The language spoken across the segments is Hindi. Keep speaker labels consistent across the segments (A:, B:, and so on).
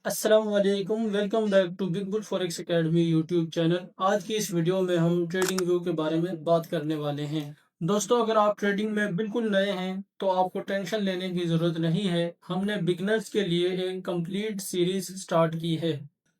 A: अस्सलामुअलैकुम, welcome back to Big Bull Forex Academy YouTube channel. आज की इस वीडियो में हम ट्रेडिंग व्यू के बारे में बात करने वाले हैं। दोस्तों, अगर आप ट्रेडिंग में बिल्कुल नए हैं तो आपको टेंशन लेने की ज़रूरत नहीं है। हमने बिगनर्स के लिए एक कंप्लीट सीरीज स्टार्ट की है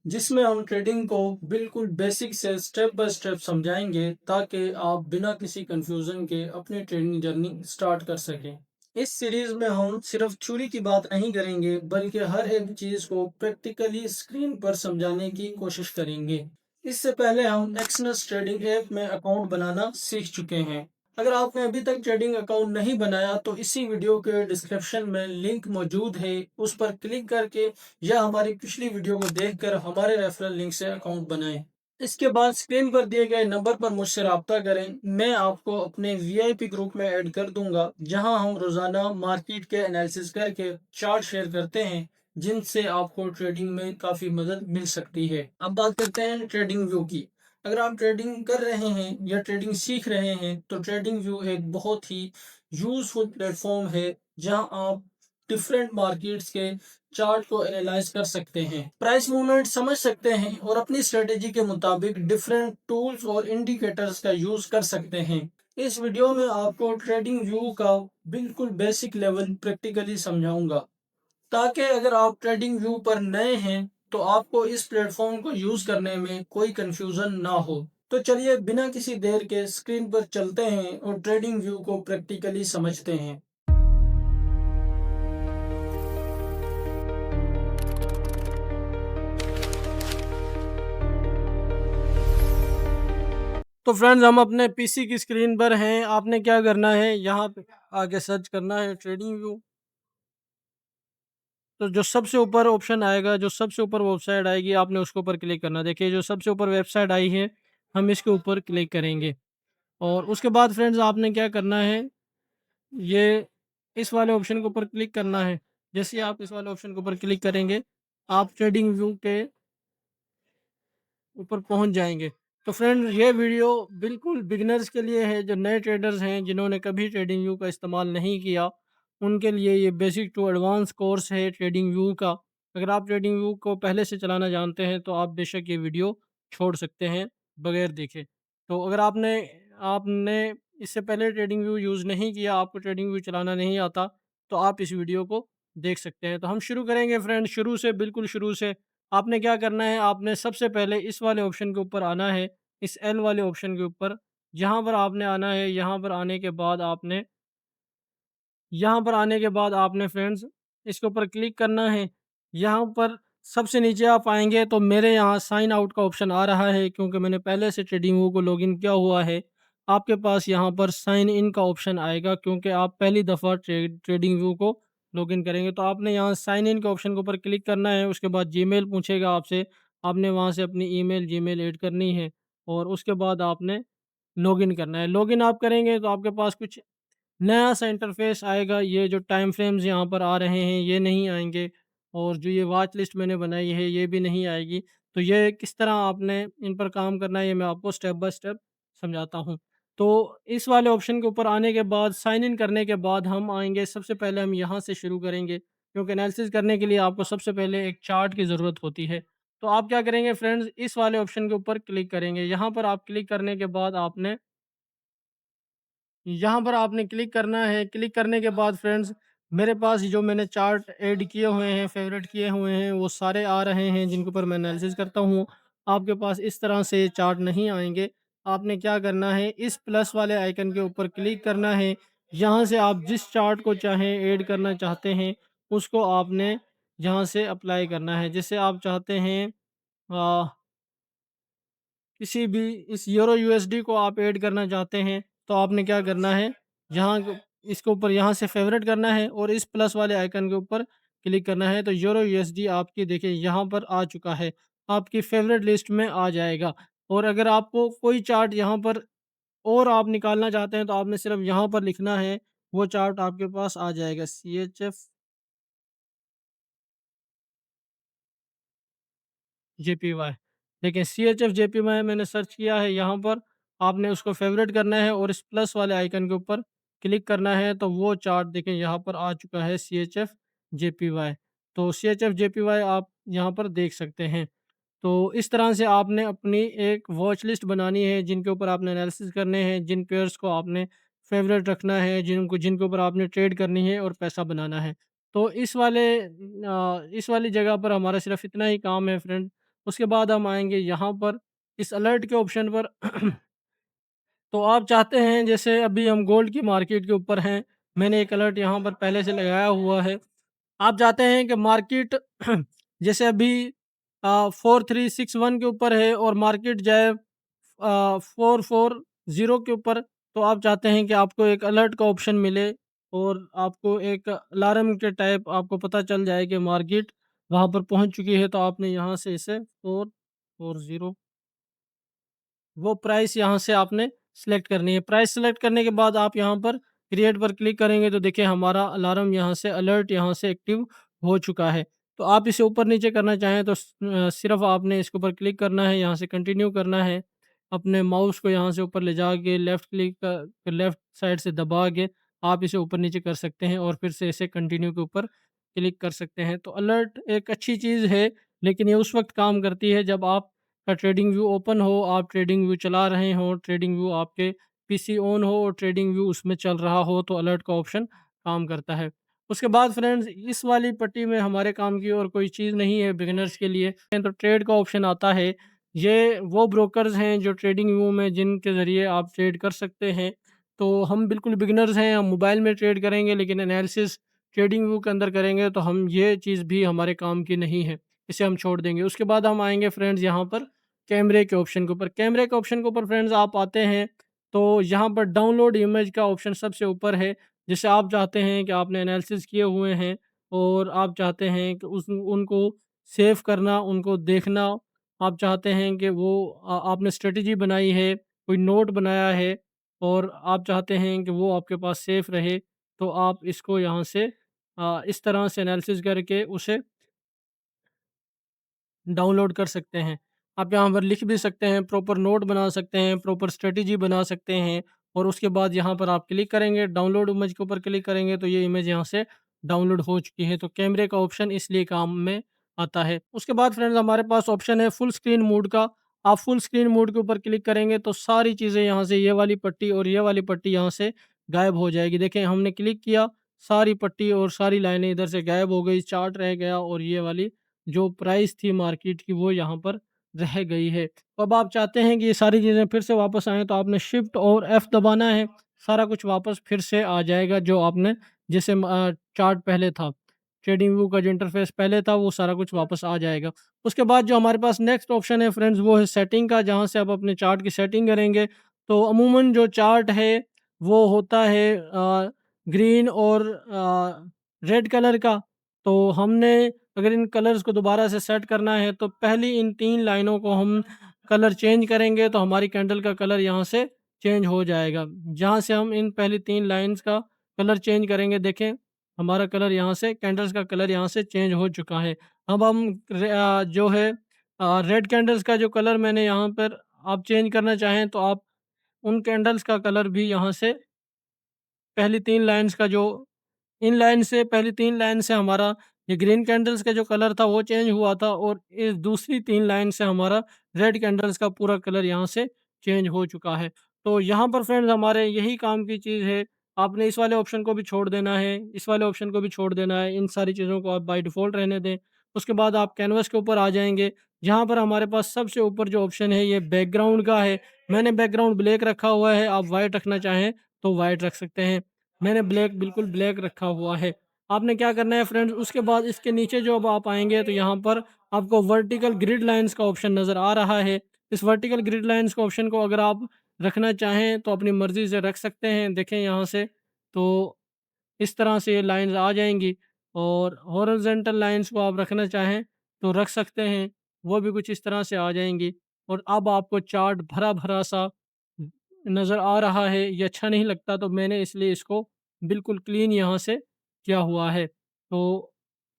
A: जिसमें हम ट्रेडिंग को बिल्कुल बेसिक से स्टेप बाय स्टेप समझाएंगे ताकि आप बिना किसी कंफ्यूजन के अपनी ट्रेडिंग जर्नी स्टार्ट कर सकें। इस सीरीज में हम सिर्फ थ्योरी की बात नहीं करेंगे बल्कि हर एक चीज को प्रैक्टिकली स्क्रीन पर समझाने की कोशिश करेंगे। इससे पहले हम एक्सनस ट्रेडिंग ऐप में अकाउंट बनाना सीख चुके हैं। अगर आपने अभी तक ट्रेडिंग अकाउंट नहीं बनाया तो इसी वीडियो के डिस्क्रिप्शन में लिंक मौजूद है, उस पर क्लिक करके या हमारी पिछली वीडियो को देखकर हमारे रेफरल लिंक से अकाउंट बनाएं। इसके बाद स्क्रीन पर दिए गए नंबर पर मुझसे रब्ता करें। मैं आपको अपने वीआईपी ग्रुप में ऐड कर दूंगा जहां हम रोजाना मार्केट के एनालिसिस करके चार्ट शेयर करते हैं जिनसे आपको ट्रेडिंग में काफी मदद मिल सकती है। अब बात करते हैं ट्रेडिंग व्यू की। अगर आप ट्रेडिंग कर रहे हैं या ट्रेडिंग सीख रहे हैं तो ट्रेडिंग व्यू एक बहुत ही यूजफुल प्लेटफॉर्म है जहां आप डिफरेंट मार्केट्स के चार्ट को एनालाइज कर सकते हैं, प्राइस मूवमेंट समझ सकते हैं और अपनी स्ट्रेटेजी के मुताबिक डिफरेंट टूल्स और इंडिकेटर्स का यूज कर सकते हैं। इस वीडियो में आपको ट्रेडिंग व्यू का बिल्कुल बेसिक लेवल प्रैक्टिकली समझाऊंगा ताकि अगर आप ट्रेडिंग व्यू पर नए हैं तो आपको इस प्लेटफॉर्म को यूज करने में कोई कंफ्यूजन ना हो। तो चलिए बिना किसी देर के स्क्रीन पर चलते हैं और ट्रेडिंग व्यू को प्रैक्टिकली समझते हैं। तो फ्रेंड्स, हम अपने पीसी की स्क्रीन पर हैं। आपने क्या करना है, यहाँ पे आगे सर्च करना है ट्रेडिंग व्यू। तो जो सबसे ऊपर ऑप्शन आएगा, जो सबसे ऊपर वेबसाइट आएगी, आपने उसके ऊपर क्लिक करना। देखिए जो सबसे ऊपर वेबसाइट आई है, हम इसके ऊपर क्लिक करेंगे। और उसके बाद फ्रेंड्स आपने क्या करना है, ये इस वाले ऑप्शन के ऊपर क्लिक करना है। जैसे ही आप इस वाले ऑप्शन के ऊपर क्लिक करेंगे, आप ट्रेडिंग व्यू के ऊपर पहुंच जाएंगे। तो फ्रेंड, ये वीडियो बिल्कुल बिगिनर्स के लिए है, जो नए ट्रेडर्स हैं जिन्होंने कभी ट्रेडिंग व्यू का इस्तेमाल नहीं किया, उनके लिए ये बेसिक टू एडवांस कोर्स है ट्रेडिंग व्यू का। अगर आप ट्रेडिंग व्यू को पहले से चलाना जानते हैं तो आप बेशक ये वीडियो छोड़ सकते हैं बगैर देखे। तो अगर आपने आपने इससे पहले ट्रेडिंग व्यू यूज़ नहीं किया, आपको ट्रेडिंग व्यू चलाना नहीं आता, तो आप इस वीडियो को देख सकते हैं। तो हम शुरू करेंगे फ्रेंड, शुरू से, बिल्कुल शुरू से। आपने क्या करना है, आपने सबसे पहले इस वाले ऑप्शन के ऊपर आना है, इस एल वाले ऑप्शन के ऊपर। यहाँ पर आपने आना है, यहाँ पर आने के बाद आपने यहाँ पर आने के बाद आपने फ्रेंड्स इसके ऊपर क्लिक करना है। यहाँ पर सबसे नीचे आप आएँगे तो मेरे यहाँ साइन आउट का ऑप्शन आ रहा है क्योंकि मैंने पहले से ट्रेडिंग व्यू को लॉगिन किया हुआ है। आपके पास यहाँ पर साइन इन का ऑप्शन आएगा क्योंकि आप पहली दफ़ा ट्रेडिंग व्यू को लॉगिन करेंगे। तो आपने यहाँ साइन इन के ऑप्शन के ऊपर क्लिक करना है, उसके बाद जीमेल पूछेगा आपसे, आपने वहाँ से अपनी ईमेल, जीमेल ऐड करनी है और उसके बाद आपने लॉगिन करना है। लॉगिन आप करेंगे तो आपके पास कुछ नया सा इंटरफ़ेस आएगा। ये जो टाइम फ्रेम्स यहाँ पर आ रहे हैं, ये नहीं आएँगे और जो ये वॉच लिस्ट मैंने बनाई है, ये भी नहीं आएगी। तो ये किस तरह आपने इन पर काम करना है, ये मैं आपको स्टेप बाय स्टेप समझाता हूँ। तो इस वाले ऑप्शन के ऊपर आने के बाद, साइन इन करने के बाद हम आएँगे, सबसे पहले हम यहाँ से शुरू करेंगे क्योंकि एनालिसिस करने के लिए आपको सबसे पहले एक चार्ट की ज़रूरत होती है। तो आप क्या करेंगे फ्रेंड्स, इस वाले ऑप्शन के ऊपर क्लिक करेंगे। यहाँ पर आप क्लिक करने के बाद आपने यहाँ पर आपने क्लिक करना है। क्लिक करने के बाद फ्रेंड्स, मेरे पास जो मैंने चार्ट ऐड किए हुए हैं, फ़ेवरेट किए हुए हैं, वो सारे आ रहे हैं जिनके ऊपर मैं एनालिसिस करता हूँ। आपके पास इस तरह से चार्ट नहीं आएँगे। आपने क्या करना है, इस प्लस वाले आइकन के ऊपर क्लिक करना है। यहाँ से आप जिस चार्ट को चाहें ऐड करना चाहते हैं, उसको आपने यहाँ से अप्लाई करना है। जैसे आप चाहते हैं अ किसी भी इस यूरो यूएसडी को आप ऐड करना चाहते हैं, तो आपने क्या करना है, यहाँ क इसके ऊपर यहाँ से फ़ेवरेट करना है और इस प्लस वाले आइकन के ऊपर क्लिक करना है, तो यूरो यूएसडी आपकी देखिए यहाँ पर आ चुका है, आपकी फ़ेवरेट लिस्ट में आ जाएगा। और अगर आपको कोई चार्ट यहाँ पर और आप निकालना चाहते हैं, तो आपने सिर्फ़ यहाँ पर लिखना है, वो चार्ट आपके पास आ जाएगा। CHF JPY. देखिए सीएचएफ जेपीवाई मैंने सर्च किया है यहाँ पर, आपने उसको फ़ेवरेट करना है और इस प्लस वाले आइकन के ऊपर क्लिक करना है, तो वो चार्ट देखिए यहाँ पर आ चुका है, सीएचएफ जेपीवाई। तो सीएचएफ जेपीवाई आप यहाँ पर देख सकते हैं। तो इस तरह से आपने अपनी एक वॉच लिस्ट बनानी है, जिनके ऊपर आपने एनालिसिस करने हैं, जिन पेयर्स को आपने फ़ेवरेट रखना है, जिनके ऊपर आपने ट्रेड करनी है और पैसा बनाना है। तो इस वाली जगह पर हमारा सिर्फ़ इतना ही काम है फ्रेंड। उसके बाद हम आएँगे यहाँ पर इस अलर्ट के ऑप्शन पर। तो आप चाहते हैं जैसे अभी हम गोल्ड की मार्केट के ऊपर हैं, मैंने एक अलर्ट यहाँ पर पहले से लगाया हुआ है। आप चाहते हैं कि मार्केट जैसे अभी 4361 के ऊपर है और मार्केट जाए 440 के ऊपर, तो आप चाहते हैं कि आपको एक अलर्ट का ऑप्शन मिले और आपको एक अलार्म के टाइप आपको पता चल जाए कि मार्केट वहाँ पर पहुँच चुकी है, तो आपने यहाँ से इसे 440 वो प्राइस यहाँ से आपने सेलेक्ट करनी है। प्राइस सेलेक्ट करने के बाद आप यहाँ पर क्रिएट पर क्लिक करेंगे तो देखिए हमारा अलार्म यहाँ से अलर्ट यहाँ से एक्टिव हो चुका है। तो आप इसे ऊपर-नीचे करना चाहें तो सिर्फ़ आपने इसके ऊपर क्लिक करना है, यहाँ से कंटिन्यू करना है। अपने माउस को यहाँ से ऊपर ले जाके लेफ़्ट साइड से दबा के आप इसे ऊपर-नीचे कर सकते हैं और फिर से इसे कंटिन्यू के ऊपर क्लिक कर सकते हैं। तो अलर्ट एक अच्छी चीज़ है, लेकिन ये उस वक़्त काम करती है जब आप का ट्रेडिंग व्यू ओपन हो, आप ट्रेडिंग व्यू चला रहे हों, ट्रेडिंग व्यू आपके पीसी ऑन हो और ट्रेडिंग व्यू उसमें चल रहा हो, तो अलर्ट का ऑप्शन काम करता है। उसके बाद फ्रेंड्स इस वाली पट्टी में हमारे काम की और कोई चीज़ नहीं है बिगिनर्स के लिए, तो ट्रेड का ऑप्शन आता है। ये वो ब्रोकर्स हैं जो ट्रेडिंग व्यू में जिनके ज़रिए आप ट्रेड कर सकते हैं। तो हम बिल्कुल बिगिनर्स हैं, हम मोबाइल में ट्रेड करेंगे लेकिन एनालिसिस ट्रेडिंग व्यू के अंदर करेंगे तो हम ये चीज़ भी हमारे काम की नहीं है, इसे हम छोड़ देंगे। उसके बाद हम आएँगे फ्रेंड्स यहाँ पर कैमरे के ऑप्शन के ऊपर। कैमरे के ऑप्शन के ऊपर फ्रेंड्स आप आते हैं, तो यहाँ पर डाउनलोड इमेज का ऑप्शन सबसे ऊपर है। जैसे आप चाहते हैं कि आपने एनालिसिस किए हुए हैं और आप चाहते हैं कि उस उनको सेव करना, उनको देखना, आप चाहते हैं कि वो आपने स्ट्रैटेजी बनाई है, कोई नोट बनाया है और आप चाहते हैं कि वो आपके पास सेफ रहे, तो आप इसको यहाँ से इस तरह से एनालिसिस करके उसे डाउनलोड कर सकते हैं। आप यहाँ पर लिख भी सकते हैं, प्रॉपर नोट बना सकते हैं, प्रॉपर स्ट्रैटेजी बना सकते हैं और उसके बाद यहाँ पर आप क्लिक करेंगे, डाउनलोड इमेज के ऊपर क्लिक करेंगे तो ये इमेज यहाँ से डाउनलोड हो चुकी है। तो कैमरे का ऑप्शन इसलिए काम में आता है। उसके बाद फ्रेंड्स हमारे पास ऑप्शन है फुल स्क्रीन मोड का। आप फुल स्क्रीन मोड के ऊपर क्लिक करेंगे तो सारी चीज़ें यहाँ से ये वाली पट्टी और ये वाली पट्टी यहाँ से गायब हो जाएगी। देखें हमने क्लिक किया, सारी पट्टी और सारी लाइनें इधर से गायब हो गई, चार्ट रह गया और ये वाली जो प्राइस थी मार्केट की वो यहाँ पर रह गई है। तो अब आप चाहते हैं कि ये सारी चीज़ें फिर से वापस आएँ तो आपने शिफ्ट और एफ दबाना है। सारा कुछ वापस फिर से आ जाएगा जो आपने जैसे चार्ट पहले था। ट्रेडिंग व्यू का जो इंटरफ़ेस पहले था वो सारा कुछ वापस आ जाएगा। उसके बाद जो हमारे पास नेक्स्ट ऑप्शन है फ्रेंड्स वो है सेटिंग का, जहाँ से आप अपने चार्ट की सेटिंग करेंगे। तो अमूमन जो चार्ट है वो होता है ग्रीन और रेड कलर का। तो हमने अगर इन कलर्स को दोबारा से सेट करना है तो पहली इन 3 लाइनों को हम कलर चेंज करेंगे तो हमारी कैंडल का कलर यहाँ से चेंज हो जाएगा। जहाँ से हम इन पहली 3 लाइन्स का कलर चेंज करेंगे, देखें हमारा कलर यहाँ से कैंडल्स का कलर यहाँ से चेंज हो चुका है। अब हम जो है रेड कैंडल्स का जो कलर मैंने यहाँ पर आप चेंज करना चाहें तो आप उन कैंडल्स का कलर भी यहाँ से पहली 3 लाइन्स का जो इन लाइन से पहली 3 लाइन से हमारा ये ग्रीन कैंडल्स का जो कलर था वो चेंज हुआ था और इस दूसरी 3 लाइन से हमारा रेड कैंडल्स का पूरा कलर यहाँ से चेंज हो चुका है। तो यहाँ पर फ्रेंड्स हमारे यही काम की चीज़ है। आपने इस वाले ऑप्शन को भी छोड़ देना है, इस वाले ऑप्शन को भी छोड़ देना है। इन सारी चीज़ों को आप बाय डिफ़ॉल्ट रहने दें। उसके बाद आप कैनवास के ऊपर आ जाएँगे, जहाँ पर हमारे पास सबसे ऊपर जो ऑप्शन है ये बैकग्राउंड का है। मैंने बैकग्राउंड ब्लैक रखा हुआ है, आप व्हाइट रखना चाहें तो व्हाइट रख सकते हैं। मैंने बिल्कुल ब्लैक रखा हुआ है। आपने क्या करना है फ्रेंड्स, उसके बाद इसके नीचे जो अब आप आएँगे तो यहाँ पर आपको वर्टिकल ग्रिड लाइन्स का ऑप्शन नज़र आ रहा है। इस वर्टिकल ग्रिड लाइन्स के ऑप्शन को अगर आप रखना चाहें तो अपनी मर्ज़ी से रख सकते हैं। देखें यहाँ से तो इस तरह से ये लाइन्स आ जाएँगी और हॉरिज़ॉन्टल लाइन्स को आप रखना चाहें तो रख सकते हैं, वो भी कुछ इस तरह से आ जाएँगी और अब आपको चार्ट भरा-भरा सा नज़र आ रहा है, ये अच्छा नहीं लगता तो मैंने इसलिए इसको बिल्कुल क्लीन यहाँ से किया हुआ है। तो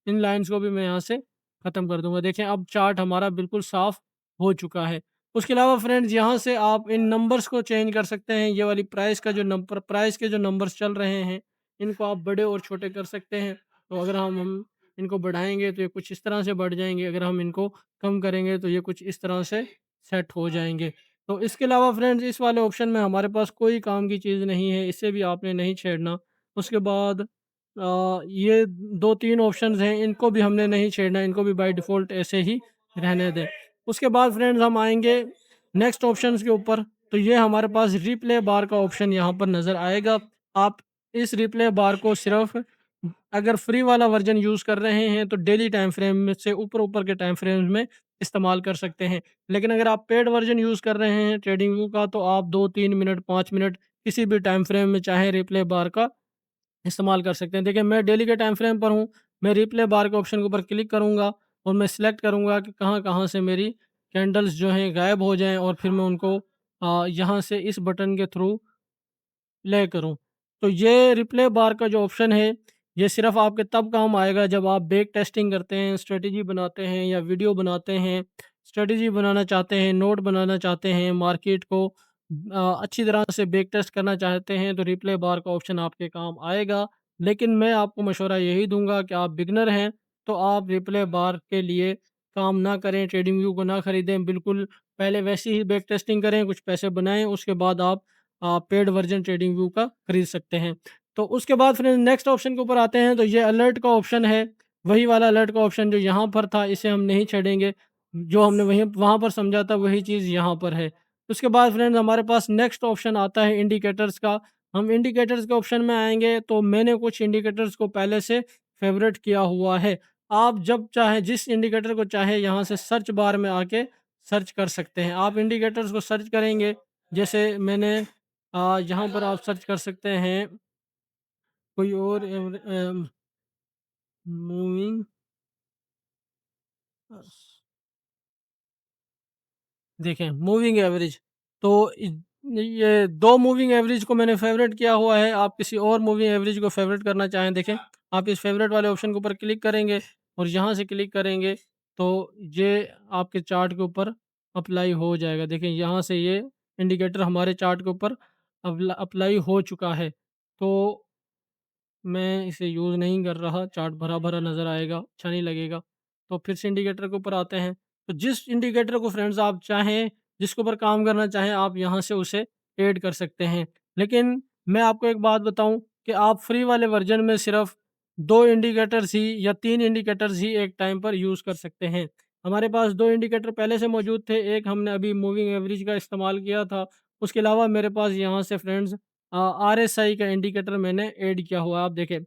A: इन लाइन्स को भी मैं यहाँ से ख़त्म कर दूँगा। देखें अब चार्ट हमारा बिल्कुल साफ़ हो चुका है। उसके अलावा फ्रेंड्स यहाँ से आप इन नंबर्स को चेंज कर सकते हैं। ये वाली प्राइस के जो नंबर्स चल रहे हैं, इनको आप बड़े और छोटे कर सकते हैं। तो अगर हम इनको बढ़ाएँगे तो ये कुछ इस तरह से बढ़ जाएँगे, अगर हम इनको कम करेंगे तो ये कुछ इस तरह से सेट हो जाएँगे। तो इसके अलावा फ्रेंड्स इस वाले ऑप्शन में हमारे पास कोई काम की चीज़ नहीं है, इसे भी आपने नहीं छेड़ना। उसके बाद ये 2-3 ऑप्शंस हैं, इनको भी हमने नहीं छेड़ना, इनको भी बाय डिफ़ॉल्ट ऐसे ही रहने दें। उसके बाद फ्रेंड्स हम आएँगे नेक्स्ट ऑप्शंस के ऊपर, तो ये हमारे पास रिप्ले बार का ऑप्शन यहाँ पर नज़र आएगा। आप इस रिप्ले बार को सिर्फ़ अगर फ्री वाला वर्ज़न यूज़ कर रहे हैं, तो डेली टाइम फ्रेम में से ऊपर-ऊपर के टाइम फ्रेम्स में इस्तेमाल कर सकते हैं। लेकिन अगर आप पेड वर्ज़न यूज़ कर रहे हैं ट्रेडिंग व्यू का, तो आप 2-3 मिनट, 5 मिनट किसी भी टाइम फ्रेम में चाहे रिप्ले बार का इस्तेमाल कर सकते हैं। देखिए मैं डेली के टाइम फ्रेम पर हूँ, मैं रिप्ले बार के ऑप्शन के ऊपर क्लिक करूँगा और मैं सिलेक्ट करूँगा कि कहाँ-कहाँ से मेरी कैंडल्स जो हैं गायब हो जाएँ और फिर मैं उनको यहाँ से इस बटन के थ्रू प्ले करूँ। तो ये रिप्ले बार का जो ऑप्शन है, ये सिर्फ़ आपके तब काम आएगा जब आप बैक टेस्टिंग करते हैं, स्ट्रैटेजी बनाते हैं या वीडियो बनाते हैं, स्ट्रैटेजी बनाना चाहते हैं, नोट बनाना चाहते हैं, मार्केट को अच्छी तरह से बैक टेस्ट करना चाहते हैं, तो रिप्ले बार का ऑप्शन आपके काम आएगा। लेकिन मैं आपको मशवरा यही दूँगा कि आप बिगिनर हैं, तो आप रिप्ले बार के लिए काम ना करें, ट्रेडिंग व्यू को ना खरीदें। बिल्कुल पहले वैसी ही बैक टेस्टिंग करें, कुछ पैसे बनाएँ, उसके बाद आप पेड वर्ज़न ट्रेडिंग व्यू का खरीद सकते हैं। तो उसके बाद फिर नेक्स्ट ऑप्शन के ऊपर आते हैं, तो ये अलर्ट का ऑप्शन है, वही वाला अलर्ट का ऑप्शन जो यहाँ पर था, इसे हम नहीं छेड़ेंगे। जो हमने वहीं वहाँ पर समझा था वही चीज़ यहाँ पर है। उसके बाद फ्रेंड्स हमारे पास नेक्स्ट ऑप्शन आता है इंडिकेटर्स का। हम इंडिकेटर्स के ऑप्शन में आएँगे, तो मैंने कुछ इंडिकेटर्स को पहले से फ़ेवरेट किया हुआ है। आप जब चाहें जिस इंडिकेटर को चाहें यहाँ से सर्च बार में आके सर्च कर सकते हैं। आप इंडिकेटर्स को सर्च करेंगे, जैसे मैंने यहाँ पर आप सर्च कर सकते हैं कोई और मूविंग अ, देखें मूविंग एवरेज तो ये 2 मूविंग एवरेज को मैंने फ़ेवरेट किया हुआ है। आप किसी और मूविंग एवरेज को फ़ेवरेट करना चाहें, देखें आप इस फ़ेवरेट वाले ऑप्शन के ऊपर क्लिक करेंगे और यहाँ से क्लिक करेंगे तो ये आपके चार्ट के ऊपर अप्लाई हो जाएगा। देखें यहाँ से ये इंडिकेटर हमारे चार्ट के ऊपर अप्लाई हो चुका है। तो मैं इसे यूज़ नहीं कर रहा, चार्ट भरा-भरा नज़र आएगा, अच्छा नहीं लगेगा। तो फिर से इंडिकेटर के ऊपर आते हैं, तो जिस इंडिकेटर को फ्रेंड्स आप चाहें, जिसके ऊपर काम करना चाहें, आप यहाँ से उसे ऐड कर सकते हैं। लेकिन मैं आपको एक बात बताऊँ कि आप फ्री वाले वर्ज़न में सिर्फ़ 2 इंडिकेटर्स ही या 3 इंडिकेटर्स ही एक टाइम पर यूज़ कर सकते हैं। हमारे पास 2 इंडिकेटर पहले से मौजूद थे, एक हमने अभी मूविंग एवरेज का इस्तेमाल किया था, उसके अलावा मेरे पास यहाँ से फ्रेंड्स आरएसआई का इंडिकेटर मैंने ऐड किया हुआ है। आप देखें,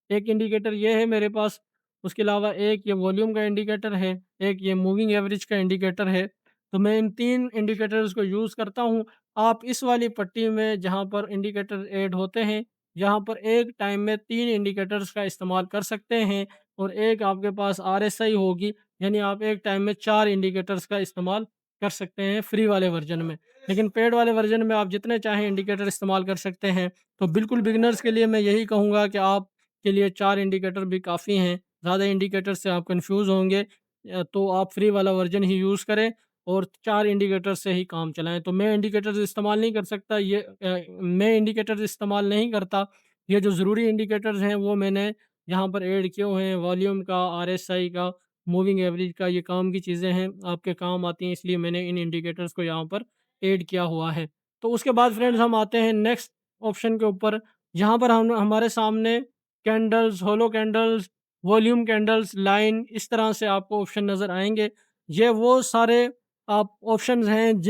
A: एक इंडिकेटर ये है मेरे पास, उसके अलावा एक ये वॉल्यूम का इंडिकेटर है, एक ये मूविंग एवरेज का इंडिकेटर है। तो मैं इन 3 इंडिकेटर्स को यूज़ करता हूँ। आप इस वाली पट्टी में जहाँ पर इंडिकेटर ऐड होते हैं, यहाँ पर एक टाइम में 3 इंडिकेटर्स का इस्तेमाल कर सकते हैं और एक आपके पास आरएसआई होगी, यानी आप एक टाइम में 4 इंडिकेटर्स का इस्तेमाल कर सकते हैं फ्री वाले वर्ज़न में। लेकिन पेड वाले वर्ज़न में आप जितने चाहें इंडिकेटर इस्तेमाल कर सकते हैं। तो बिल्कुल बिगिनर्स के लिए मैं यही कहूँगा कि आपके लिए 4 इंडिकेटर भी काफ़ी हैं। ज़्यादा इंडिकेटर से आप कन्फ्यूज़ होंगे तो आप फ्री वाला वर्ज़न ही यूज़ करें और 4 इंडिकेटर से ही काम चलाएँ। तो मैं इंडिकेटर्स इस्तेमाल नहीं कर सकता, मैं इंडिकेटर्स इस्तेमाल नहीं करता। ये जो ज़रूरी इंडिकेटर्स हैं वो मैंने यहाँ पर ऐड किए हुए हैं, वॉल्यूम का, आरएसआई का, मूविंग एवरेज का, ये काम की चीज़ें हैं, आपके काम आती हैं, इसलिए मैंने इन इंडिकेटर्स को यहाँ पर ऐड किया हुआ है। तो उसके बाद फ्रेंड्स हम आते हैं नेक्स्ट ऑप्शन के ऊपर, जहाँ पर हम हमारे सामने कैंडल्स, होलो कैंडल्स, वॉल्यूम कैंडल्स, लाइन इस तरह से आपको ऑप्शन नज़र आएँगे। ये वो सारे आप ऑप्शंस हैं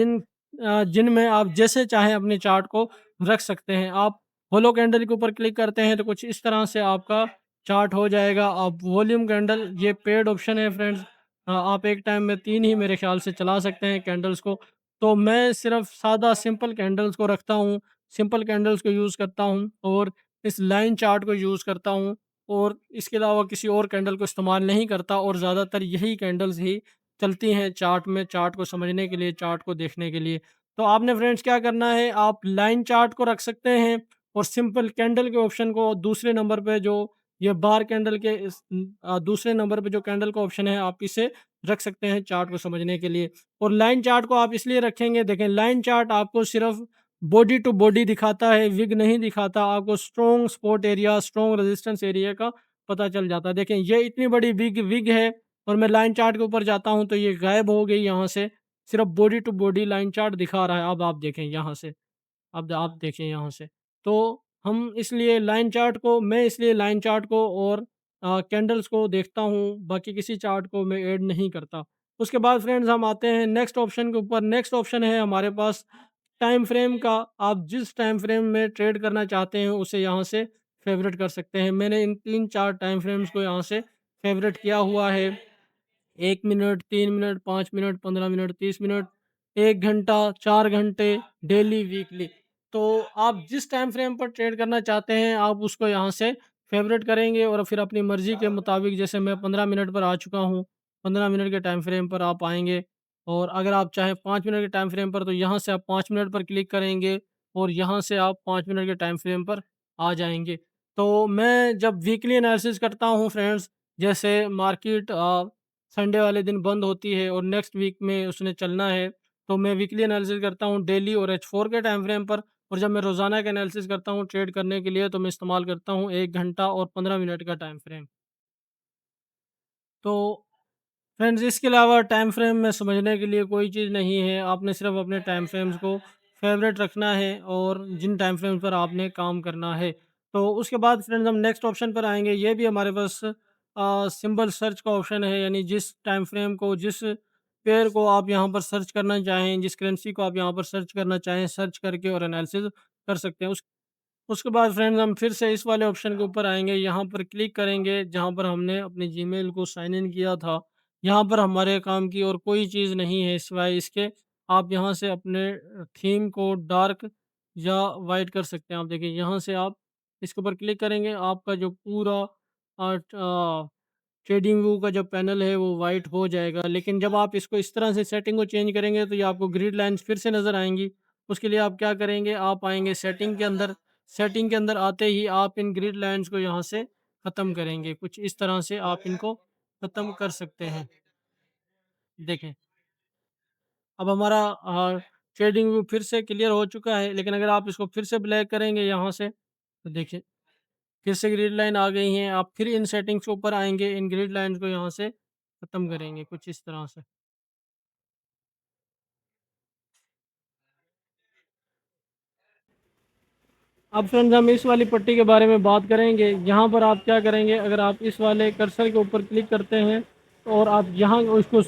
A: जिनमें आप जैसे चाहें अपने चार्ट को रख सकते हैं। आप होलो कैंडल के ऊपर क्लिक करते हैं तो कुछ इस तरह से आपका चार्ट हो जाएगा। आप वॉल्यूम कैंडल ये पेड ऑप्शन है फ्रेंड्स। आप एक टाइम में 3 ही मेरे ख़्याल से चला सकते हैं कैंडल्स को। तो मैं सिर्फ़ सादा सिंपल कैंडल्स को रखता हूँ, सिंपल कैंडल्स को यूज़ करता हूँ और इस लाइन चार्ट को यूज़ करता हूँ और इसके अलावा किसी और कैंडल को इस्तेमाल नहीं करता और ज़्यादातर यही कैंडल्स ही चलती हैं चार्ट में, चार्ट को समझने के लिए, चार्ट को देखने के लिए। तो आपने फ्रेंड्स क्या करना है, आप लाइन चार्ट को रख सकते हैं और सिंपल कैंडल के ऑप्शन को दूसरे नंबर पे जो ये बार कैंडल के दूसरे नंबर पे जो कैंडल का ऑप्शन है, आप इसे रख सकते हैं चार्ट को समझने के लिए। और लाइन चार्ट को आप इसलिए रखेंगे, देखें लाइन चार्ट आपको सिर्फ़ बॉडी टू बॉडी दिखाता है, विग नहीं दिखाता। आपको strong support area, strong resistance area का पता चल जाता है। देखें ये इतनी बड़ी विग विग है और मैं लाइन चार्ट के ऊपर जाता हूँ तो ये गायब हो गई यहाँ से। सिर्फ़ body to body line chart दिखा रहा है। अब आप देखें यहाँ से। अब आप देखिए यहाँ से। तो हम इसलिए लाइन चार्ट को मैं इसलिए लाइन चार्ट को और कैंडल्स को देखता हूँ, बाकी किसी चार्ट को मैं ऐड नहीं करता। उसके बाद फ्रेंड्स हम आते हैं नेक्स्ट ऑप्शन के ऊपर। नेक्स्ट ऑप्शन है हमारे पास टाइम फ्रेम का। आप जिस टाइम फ्रेम में ट्रेड करना चाहते हैं, उसे यहाँ से फ़ेवरेट कर सकते हैं। मैंने इन 3-4 टाइम फ्रेम्स को यहाँ से फ़ेवरेट किया हुआ है। 1 minute, 3 minute, 5 minute, 15 minute, 30 minute, 1 घंटा, 4 घंटे, डेली, वीकली। तो आप जिस टाइम फ्रेम पर ट्रेड करना चाहते हैं, आप उसको यहाँ से फ़ेवरेट करेंगे और फिर अपनी मर्ज़ी के मुताबिक जैसे मैं 15 मिनट पर आ चुका हूँ, 15 मिनट के टाइम फ्रेम पर आप आएँगे और अगर आप चाहें 5 मिनट के टाइम फ्रेम पर, तो यहाँ से आप 5 मिनट पर क्लिक करेंगे और यहाँ से आप 5 मिनट के टाइम फ्रेम पर आ जाएँगे। तो मैं जब वीकली एनालिसिस करता हूँ फ्रेंड्स, जैसे मार्केट संडे वाले दिन बंद होती है और नेक्स्ट वीक में उसने चलना है, तो मैं वीकली एनालिसिस करता हूँ डेली और H4 के टाइम फ्रेम पर। और जब मैं रोज़ाना का एनालिसिस करता हूँ ट्रेड करने के लिए, तो मैं इस्तेमाल करता हूँ 1 घंटा और 15 मिनट का टाइम फ्रेम। तो फ्रेंड्स इसके अलावा टाइम फ्रेम में समझने के लिए कोई चीज़ नहीं है। आपने सिर्फ़ अपने टाइम फ्रेम्स को फ़ेवरेट रखना है और जिन टाइम फ्रेम्स पर आपने काम करना है। तो उसके बाद फ्रेंड्स हम नेक्स्ट ऑप्शन पर आएँगे। ये भी हमारे पास सिंबल सर्च का ऑप्शन है, यानी जिस टाइम फ्रेम को, जिस पेयर को आप यहाँ पर सर्च करना चाहें, जिस करेंसी को आप यहाँ पर सर्च करना चाहें, सर्च करके और एनालिसिस कर सकते हैं। उसके बाद फ्रेंड्स हम फिर से इस वाले ऑप्शन के ऊपर आएँगे, यहाँ पर क्लिक करेंगे जहाँ पर हमने अपने जीमेल को साइन इन किया था। यहाँ पर हमारे काम की और कोई चीज़ नहीं है सिवाय इसके। आप यहाँ से अपने थीम को डार्क या वाइट कर सकते हैं। आप देखिए यहाँ से आप इसके ऊपर क्लिक करेंगे, आपका जो पूरा ट्रेडिंग व्यू का जो पैनल है वो वाइट हो जाएगा। लेकिन जब आप इसको इस तरह से सेटिंग को चेंज करेंगे, तो ये आपको ग्रिड लाइन्स फिर से नज़र आएँगी। उसके लिए आप क्या करेंगे, आप आएँगे सेटिंग के अंदर। सेटिंग के अंदर आते ही आप इन ग्रिड लाइन्स को यहाँ से ख़त्म करेंगे। कुछ इस तरह से आप इनको ख़त्म कर सकते हैं। देखें, अब हमारा ट्रेडिंग व्यू फिर से क्लियर हो चुका है, लेकिन अगर आप इसको फिर से ब्लैक करेंगे यहाँ से, तो देखिए फिर से ग्रिड लाइन आ गई हैं। आप फिर इन सेटिंग्स के ऊपर आएँगे, इन ग्रिड लाइन्स को यहाँ से ख़त्म करेंगे, कुछ इस तरह से। अब फ्रेंड्स हम इस वाली पट्टी के बारे में बात करेंगे। यहाँ पर आप क्या करेंगे, अगर आप इस वाले कर्सर के ऊपर क्लिक करते हैं और आप यहाँ उसको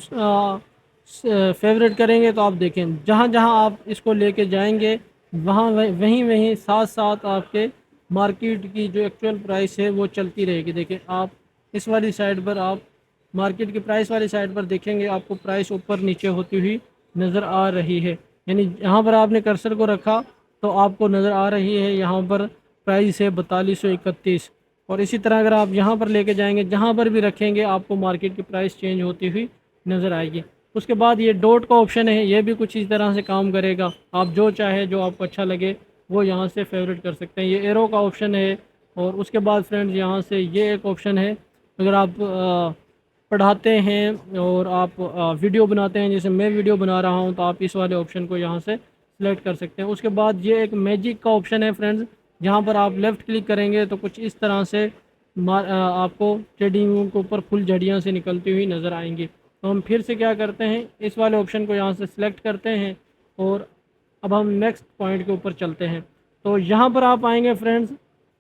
A: फेवरेट करेंगे, तो आप देखें जहाँ-जहाँ आप इसको लेके जाएँगे, वहाँ वहीं-वहीं साथ-साथ आपके मार्केट की जो एक्चुअल प्राइस है वो चलती रहेगी। देखिए आप इस वाली साइड पर आप मार्केट की प्राइस वाली साइड पर देखेंगे, आपको प्राइस ऊपर-नीचे होती हुई नज़र आ रही है। यानी यहाँ पर आपने कर्सर को रखा, तो आपको नज़र आ रही है यहाँ पर प्राइस है 4231। और इसी तरह अगर आप यहाँ पर लेके जाएँगे, जहाँ पर भी रखेंगे आपको मार्केट की प्राइस चेंज होती हुई नज़र आएगी। उसके बाद ये डॉट का ऑप्शन है, ये भी कुछ इस तरह से काम करेगा। आप जो चाहे, जो आपको अच्छा लगे, वो यहाँ से फ़ेवरेट कर सकते हैं। ये एरो का ऑप्शन है और उसके बाद फ्रेंड्स यहाँ से ये एक ऑप्शन है, अगर आप पढ़ाते हैं और आप वीडियो बनाते हैं, जैसे मैं वीडियो बना रहा हूँ, तो आप इस वाले ऑप्शन को यहाँ से सेलेक्ट कर सकते हैं। उसके बाद ये एक मैजिक का ऑप्शन है फ्रेंड्स, जहाँ पर आप लेफ़्ट क्लिक करेंगे तो कुछ इस तरह से आपको ट्रेडिंग व्यू के ऊपर फुलझड़ियाँ से निकलती हुई नज़र आएँगी। तो हम फिर से क्या करते हैं, इस वाले ऑप्शन को यहाँ से सिलेक्ट करते हैं और अब हम नेक्स्ट पॉइंट के ऊपर चलते हैं। तो यहाँ पर आप आएँगे फ्रेंड्स,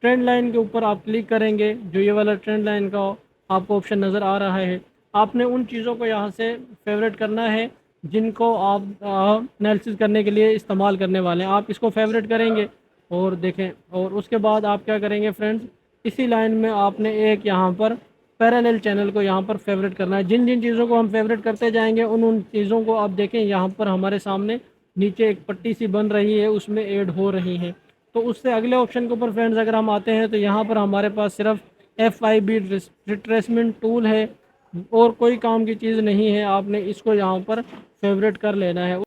A: ट्रेंड लाइन के ऊपर आप क्लिक करेंगे, जो ये वाला ट्रेंड लाइन का आपको ऑप्शन नज़र आ रहा है। आपने उन चीज़ों को यहाँ से फ़ेवरेट करना है जिनको आप एनालिसिस करने के लिए इस्तेमाल करने वाले हैं। आप इसको फ़ेवरेट करेंगे और देखें, और उसके बाद आप क्या करेंगे फ्रेंड्स, इसी लाइन में आपने एक यहाँ पर पैरेलल चैनल को यहाँ पर फ़ेवरेट करना है। जिन-जिन चीज़ों को हम फ़ेवरेट करते जाएँगे, उन-उन चीज़ों को आप देखें यहाँ पर हमारे सामने नीचे एक पट्टी सी बन रही है, उसमें ऐड हो रही हैं। तो उससे अगले ऑप्शन के ऊपर फ्रेंड्स अगर हम आते हैं, तो यहाँ पर हमारे पास सिर्फ FIB रिट्रेसमेंट टूल है और कोई काम की चीज़ नहीं है। आपने इसको यहाँ पर फ़ेवरेट कर लेना है।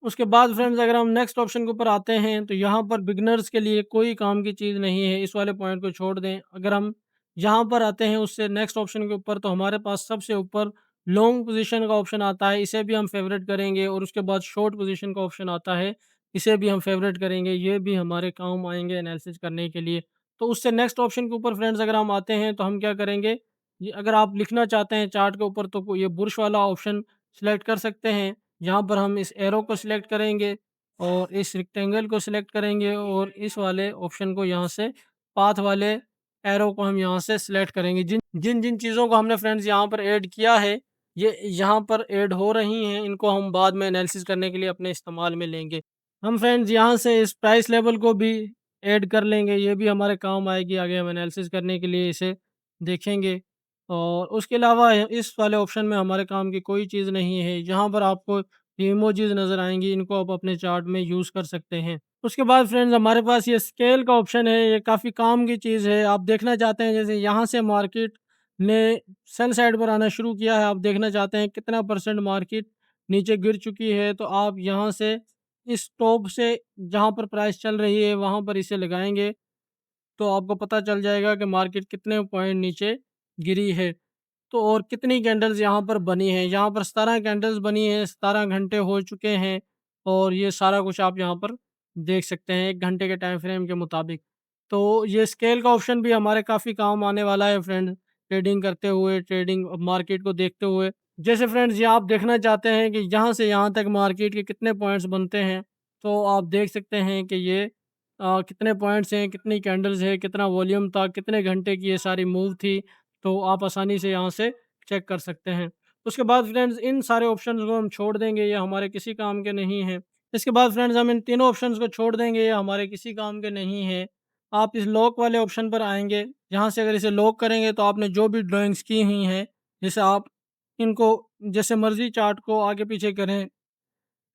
A: उसके बाद फ्रेंड्स अगर हम नेक्स्ट ऑप्शन के ऊपर आते हैं, तो यहाँ पर बिगिनर्स के लिए कोई काम की चीज़ नहीं है, इस वाले पॉइंट को छोड़ दें। अगर हम यहाँ पर आते हैं उससे नेक्स्ट ऑप्शन के ऊपर, तो हमारे पास सबसे ऊपर लॉन्ग पोजीशन का ऑप्शन आता है, इसे भी हम फेवरेट करेंगे और उसके बाद शॉर्ट पोजीशन का ऑप्शन आता है, इसे भी हम फेवरेट करेंगे। ये भी हमारे काम आएँगे एनालिसिस करने के लिए। तो उससे नेक्स्ट ऑप्शन के ऊपर फ्रेंड्स अगर हम आते हैं तो हम क्या करेंगे, ये अगर आप लिखना चाहते हैं चार्ट के ऊपर तो ये बुर्श वाला ऑप्शन सेलेक्ट कर सकते हैं। यहाँ पर हम इस एरो को सिलेक्ट करेंगे और इस रेक्टेंगल को सिलेक्ट करेंगे और इस वाले ऑप्शन को यहाँ से पाथ वाले एरो को हम यहाँ से सिलेक्ट करेंगे। जिन जिन जिन चीज़ों को हमने फ्रेंड्स यहाँ पर ऐड किया है, ये यहाँ पर ऐड हो रही हैं, इनको हम बाद में एनालिसिस करने के लिए अपने इस्तेमाल में लेंगे। हम फ्रेंड्स यहाँ से इस प्राइस लेवल को भी ऐड कर लेंगे, ये भी हमारे काम आएगी, आगे हम एनालिसिस करने के लिए इसे देखेंगे। और उसके अलावा इस वाले ऑप्शन में हमारे काम की कोई चीज़ नहीं है, यहाँ पर आपको ये इमोजीज़ नज़र आएँगी, इनको आप अपने चार्ट में यूज़ कर सकते हैं। उसके बाद फ्रेंड्स हमारे पास ये स्केल का ऑप्शन है, ये काफ़ी काम की चीज़ है। आप देखना चाहते हैं जैसे यहाँ से मार्केट ने सेल साइड पर आना शुरू किया है, आप देखना चाहते हैं कितना परसेंट मार्केट नीचे गिर चुकी है, तो आप यहाँ से इस टॉप से जहाँ पर प्राइस चल रही है वहाँ पर इसे लगाएँगे, तो आपको पता चल जाएगा कि मार्केट कितने पॉइंट नीचे गिरी है। तो और कितनी कैंडल्स यहाँ पर बनी हैं, यहाँ पर 17 कैंडल्स बनी हैं, 17 घंटे हो चुके हैं और ये सारा कुछ आप यहाँ पर देख सकते हैं 1 घंटे के टाइम फ्रेम के मुताबिक। तो ये स्केल का ऑप्शन भी हमारे काफ़ी काम आने वाला है फ्रेंड, ट्रेडिंग करते हुए, ट्रेडिंग मार्केट को देखते हुए। जैसे फ्रेंड्स ये आप देखना चाहते हैं कि यहाँ से यहाँ तक मार्केट के कितने पॉइंट्स बनते हैं, तो आप देख सकते हैं कि ये कितने पॉइंट्स हैं, कितनी कैंडल्स है, कितना वॉल्यूम था, कितने घंटे की ये सारी मूव थी, तो आप आसानी से यहाँ से चेक कर सकते हैं। उसके बाद फ्रेंड्स इन सारे ऑप्शंस को हम छोड़ देंगे, ये हमारे किसी काम के नहीं हैं। इसके बाद फ्रेंड्स हम इन तीनों ऑप्शंस को छोड़ देंगे, ये हमारे किसी काम के नहीं हैं। आप इस लॉक वाले ऑप्शन पर आएँगे, यहाँ से अगर इसे लॉक करेंगे तो आपने जो भी ड्राइंग्स की हुई हैं, जैसे आप इनको जैसे मर्ज़ी चार्ट को आगे-पीछे करें,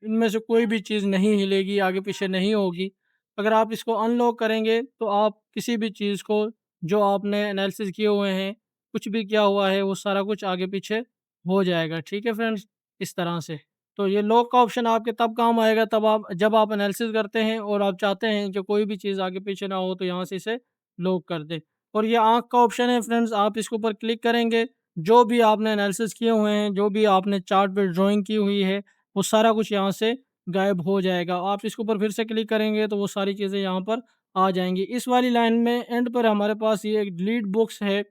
A: इनमें से कोई भी चीज़ नहीं हिलेगी, आगे-पीछे नहीं होगी। अगर आप इसको अनलॉक करेंगे, तो आप किसी भी चीज़ को जो आपने एनालिसिस किए हुए हैं, कुछ भी किया हुआ है, वो सारा कुछ आगे-पीछे हो जाएगा। ठीक है फ्रेंड्स? इस तरह से। तो ये लॉक का ऑप्शन आपके तब काम आएगा तब आप जब आप एनालिसिस करते हैं और आप चाहते हैं कि कोई भी चीज़ आगे-पीछे ना हो, तो यहाँ से इसे लॉक कर दें। और ये आँख का ऑप्शन है फ्रेंड्स, आप इसके ऊपर क्लिक करेंगे, जो भी आपने एनालिसिस किए हुए हैं, जो भी आपने चार्ट पे ड्राइंग की हुई है, वो सारा कुछ यहाँ से गायब हो जाएगा। आप इसके ऊपर फिर से क्लिक करेंगे तो वो सारी चीज़ें यहाँ पर आ जाएँगी। इस वाली लाइन में एंड पर हमारे पास ये एक डिलीट बॉक्स है।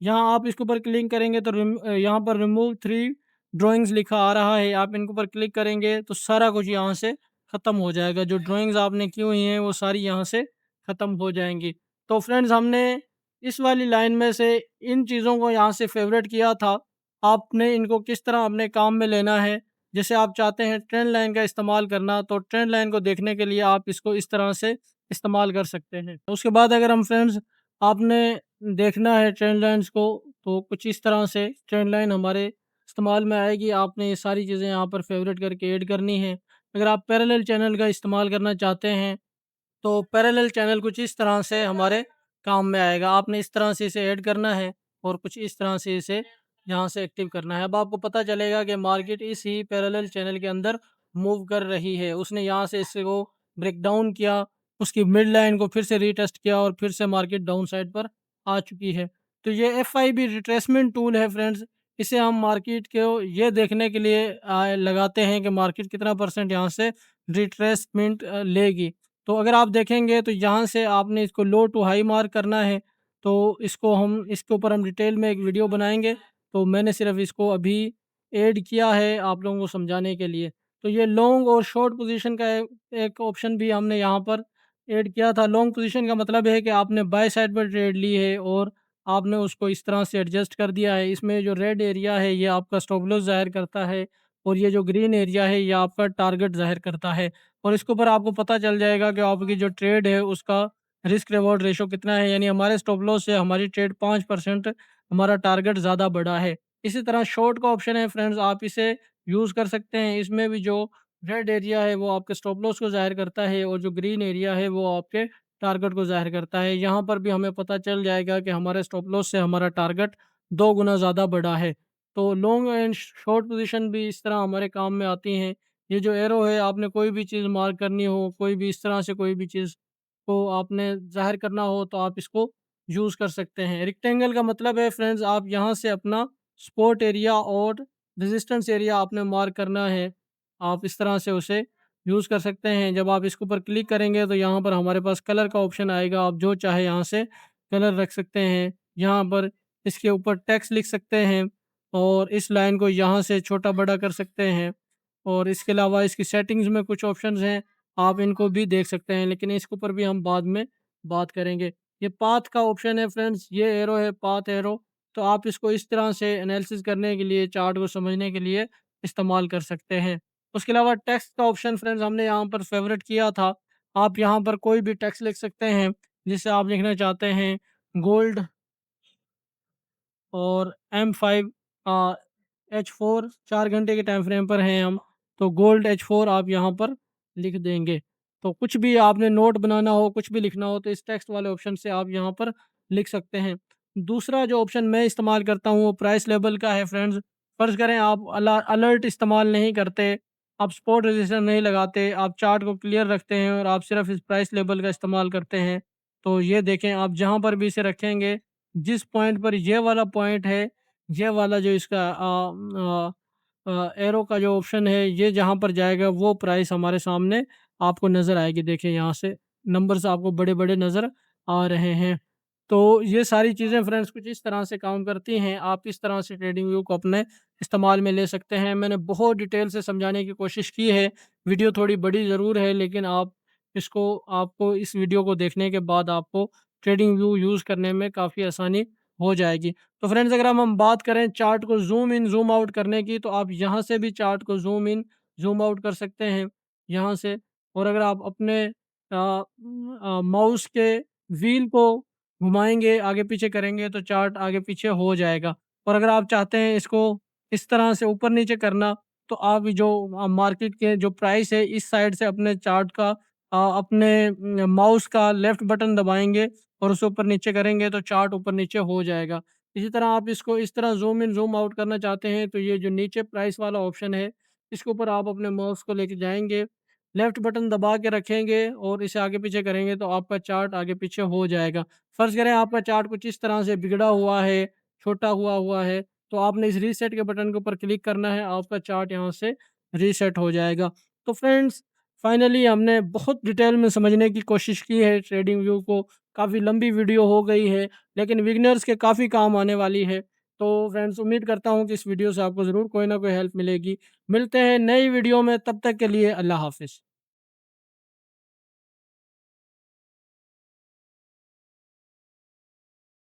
A: यहाँ आप इसके ऊपर क्लिक करेंगे तो यहाँ पर रिमूव 3 ड्राइंग्स लिखा आ रहा है। आप इनके ऊपर क्लिक करेंगे तो सारा कुछ यहाँ से ख़त्म हो जाएगा। जो ड्राइंग्स आपने की हुई हैं वो सारी यहाँ से ख़त्म हो जाएँगी। तो फ्रेंड्स हमने इस वाली लाइन में से इन चीज़ों को यहाँ से फ़ेवरेट किया था। आपने इनको किस तरह अपने काम में लेना है, जैसे आप चाहते हैं ट्रेंड लाइन का इस्तेमाल करना, तो ट्रेंड लाइन को देखने के लिए आप इसको इस तरह से इस्तेमाल कर सकते हैं। उसके बाद अगर हम फ्रेंड्स आपने देखना है ट्रेंड लाइन्स को, तो कुछ इस तरह से ट्रेंड लाइन हमारे इस्तेमाल में आएगी। आपने ये सारी चीज़ें यहाँ पर फ़ेवरेट करके ऐड करनी है। अगर आप पैरेलल चैनल का इस्तेमाल करना चाहते हैं, तो पैरेलल चैनल कुछ इस तरह से हमारे काम में आएगा। आपने इस तरह से इसे ऐड करना है और कुछ इस तरह से इसे यहाँ से एक्टिव करना है। अब आपको पता चलेगा कि मार्केट इस ही पैरेलल चैनल के अंदर मूव कर रही है। उसने यहाँ से इसको ब्रेक डाउन किया, उसकी मिड लाइन को फिर से रीटेस्ट किया और फिर से मार्केट डाउन साइड पर आ चुकी है। तो ये एफआईबी रिट्रेसमेंट टूल है फ्रेंड्स। इसे हम मार्केट को ये देखने के लिए लगाते हैं कि मार्केट कितना परसेंट यहाँ से रिट्रेसमेंट लेगी। तो अगर आप देखेंगे तो यहाँ से आपने इसको लो टू हाई मार्क करना है, तो इसके ऊपर हम डिटेल में एक वीडियो बनाएँगे। तो मैंने सिर्फ़ इसको अभी ऐड किया है आप लोगों को समझाने के लिए। तो ये लॉन्ग और शॉर्ट पोज़ीशन का एक ऑप्शन भी हमने यहाँ पर ऐड किया था। लॉन्ग पोज़ीशन का मतलब है कि आपने बाय साइड पर ट्रेड ली है और आपने उसको इस तरह से एडजस्ट कर दिया है। इसमें जो रेड एरिया है ये आपका स्टॉप लॉस ज़ाहिर करता है और ये जो ग्रीन एरिया है ये आपका टारगेट ज़ाहिर करता है। और इसके ऊपर आपको पता चल जाएगा कि आपकी जो ट्रेड है उसका रिस्क रिवॉर्ड रेशो कितना है, यानी हमारे स्टॉप लॉस से हमारी ट्रेड 5% हमारा टारगेट ज़्यादा बड़ा है। इसी तरह शॉर्ट का ऑप्शन है फ्रेंड्स, आप इसे यूज़ कर सकते हैं। इसमें भी जो रेड एरिया है वो आपके स्टॉप लॉस को ज़ाहिर करता है और जो ग्रीन एरिया है वो आपके टारगेट को ज़ाहिर करता है। यहाँ पर भी हमें पता चल जाएगा कि हमारे स्टॉप लॉस से हमारा टारगेट 2 गुना ज़्यादा बड़ा है। तो लॉन्ग एंड शॉर्ट पोज़ीशन भी इस तरह हमारे काम में आती हैं। ये जो एरो है आपने कोई भी चीज़ मार्क करनी हो, कोई भी इस तरह से कोई भी चीज़ को आपने ज़ाहिर करना हो तो आप इसको यूज़ कर सकते हैं। रेक्टेंगल का मतलब है फ्रेंड्स, आप यहाँ से अपना सपोर्ट एरिया और रेजिस्टेंस एरिया आपने मार्क करना है। आप इस तरह से उसे यूज़ कर सकते हैं। जब आप इसके ऊपर क्लिक करेंगे तो यहाँ पर हमारे पास कलर का ऑप्शन आएगा, आप जो चाहे यहाँ से कलर रख सकते हैं। यहाँ पर इसके ऊपर टेक्स्ट लिख सकते हैं और इस लाइन को यहाँ से छोटा-बड़ा कर सकते हैं और इसके अलावा इसकी सेटिंग्स में कुछ ऑप्शंस हैं, आप इनको भी देख सकते हैं, लेकिन इसके ऊपर भी हम बाद में बात करेंगे। ये पाथ का ऑप्शन है फ्रेंड्स, ये एरो है पाथ एरो, तो आप इसको इस तरह से एनालिसिस करने के लिए, चार्ट को समझने के लिए इस्तेमाल कर सकते हैं। उसके अलावा टेक्स्ट का ऑप्शन फ्रेंड्स हमने यहाँ पर फ़ेवरेट किया था। आप यहाँ पर कोई भी टेक्स्ट लिख सकते हैं, जिसे आप लिखना चाहते हैं गोल्ड और M5 H4 4 घंटे के टाइम फ्रेम पर हैं हम, तो गोल्ड H4 आप यहाँ पर लिख देंगे। तो कुछ भी आपने नोट बनाना हो, कुछ भी लिखना हो तो इस टेक्स्ट वाले ऑप्शन से आप यहाँ पर लिख सकते हैं। दूसरा जो ऑप्शन मैं इस्तेमाल करता हूँ वो प्राइस लेवल का है फ्रेंड्स। फ़र्ज़ करें आप अलर्ट इस्तेमाल नहीं करते, आप स्पॉट रजिस्टर नहीं लगाते, आप चार्ट को क्लियर रखते हैं और आप सिर्फ़ इस प्राइस लेवल का इस्तेमाल करते हैं। तो ये देखें आप जहाँ पर भी इसे रखेंगे, जिस पॉइंट पर ये वाला पॉइंट है, ये वाला जो इसका एरो का जो ऑप्शन है, ये जहाँ पर जाएगा वो प्राइस हमारे सामने आपको नज़र आएगी। देखिए यहाँ से नंबर्स आपको बड़े-बड़े नज़र आ रहे हैं। तो ये सारी चीज़ें फ्रेंड्स कुछ इस तरह से काम करती हैं। आप इस तरह से ट्रेडिंग व्यू को अपने इस्तेमाल में ले सकते हैं। मैंने बहुत डिटेल से समझाने की कोशिश की है। वीडियो थोड़ी बड़ी ज़रूर है, लेकिन आपको इस वीडियो को देखने के बाद आपको ट्रेडिंग व्यू यूज़ करने में काफ़ी आसानी हो जाएगी। तो फ्रेंड्स अगर हम बात करें चार्ट को ज़ूम इन, ज़ूम आउट करने की, तो आप यहाँ से भी चार्ट को ज़ूम इन, ज़ूम आउट कर सकते हैं, यहाँ से। और अगर आप अपने माउस के व्हील को घुमाएँगे, आगे-पीछे करेंगे तो चार्ट आगे-पीछे हो जाएगा। और अगर आप चाहते हैं इसको इस तरह से ऊपर-नीचे करना, तो आप जो मार्केट के जो प्राइस है इस साइड से अपने चार्ट का अपने माउस का लेफ्ट बटन दबाएँगे और उसे ऊपर-नीचे करेंगे तो चार्ट ऊपर-नीचे हो जाएगा। इसी तरह आप इसको इस तरह ज़ूम इन, ज़ूम आउट करना चाहते हैं तो ये जो नीचे प्राइस वाला ऑप्शन है, इसके ऊपर आप अपने माउस को लेके जाएँगे, लेफ्ट बटन दबा के रखेंगे और इसे आगे-पीछे करेंगे तो आपका चार्ट आगे-पीछे हो जाएगा। फ़र्ज़ करें आपका चार्ट कुछ इस तरह से बिगड़ा हुआ है, छोटा हुआ हुआ है, तो आपने इस रीसेट के बटन के ऊपर क्लिक करना है, आपका चार्ट यहाँ से रीसेट हो जाएगा। तो फ्रेंड्स फाइनली हमने बहुत डिटेल में समझने की कोशिश की है ट्रेडिंग व्यू को, काफ़ी लंबी वीडियो हो गई है, लेकिन बिगिनर्स के काफ़ी काम आने वाली है। तो फ्रेंड्स उम्मीद करता हूँ कि इस वीडियो से आपको ज़रूर कोई ना कोई हेल्प मिलेगी। मिलते हैं नई वीडियो में, तब तक के लिए अल्लाह हाफ़िज़।